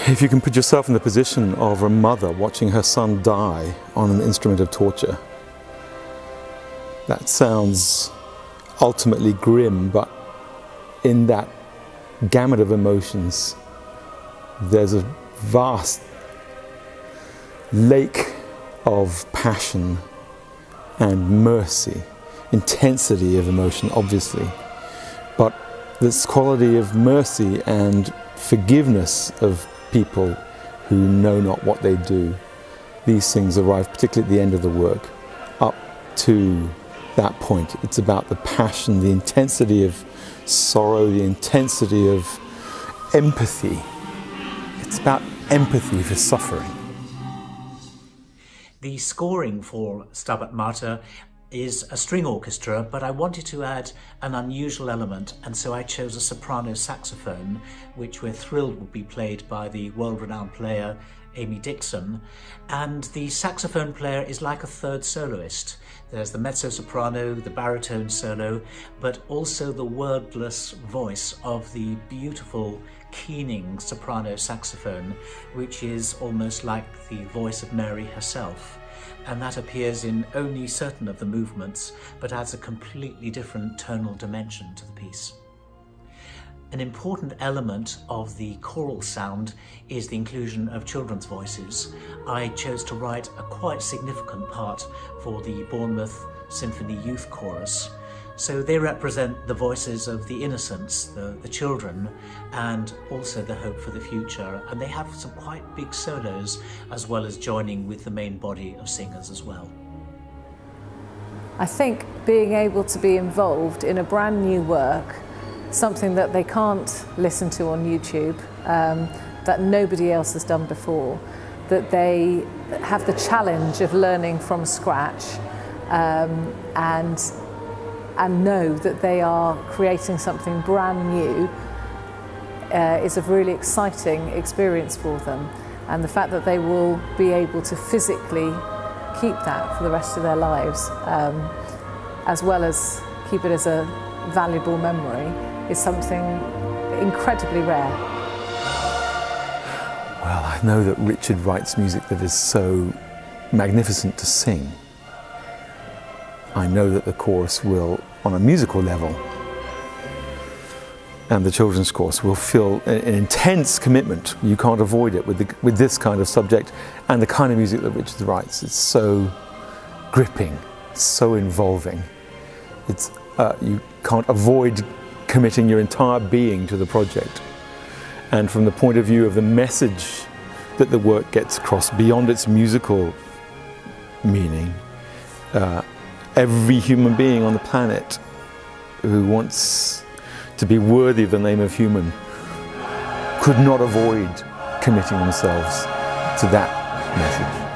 If you can put yourself in the position of a mother watching her son die on an instrument of torture, that sounds ultimately grim, but in that gamut of emotions, there's a vast lake of passion and mercy, intensity of emotion, obviously, but this quality of mercy and forgiveness of people who know not what they do. These things arrive particularly at the end of the work. Up to that point, it's about the passion, the intensity of sorrow, the intensity of empathy. It's about empathy for suffering. The scoring for Stabat Mater is a string orchestra, but I wanted to add an unusual element, and so I chose a soprano saxophone, which we're thrilled will be played by the world-renowned player Amy Dixon. And the saxophone player is like a third soloist. There's the mezzo-soprano, the baritone solo, but also the wordless voice of the beautiful keening soprano saxophone, which is almost like the voice of Mary herself. And that appears in only certain of the movements, but adds a completely different tonal dimension to the piece. An important element of the choral sound is the inclusion of children's voices. I chose to write a quite significant part for the Bournemouth Symphony Youth Chorus. So they represent the voices of the innocents, the children, and also the hope for the future. And they have some quite big solos, as well as joining with the main body of singers as well. I think being able to be involved in a brand new work, something that they can't listen to on YouTube, that nobody else has done before, that they have the challenge of learning from scratch, and know that they are creating something brand new is a really exciting experience for them. And the fact that they will be able to physically keep that for the rest of their lives, as well as keep it as a valuable memory, is something incredibly rare. Well, I know that Richard writes music that is so magnificent to sing. I know that the chorus will, on a musical level, and the children's chorus will feel an intense commitment. You can't avoid it with this kind of subject and the kind of music that Richard writes. It's so gripping, so involving. It's you can't avoid committing your entire being to the project. And from the point of view of the message that the work gets across beyond its musical meaning, every human being on the planet who wants to be worthy of the name of human could not avoid committing themselves to that message.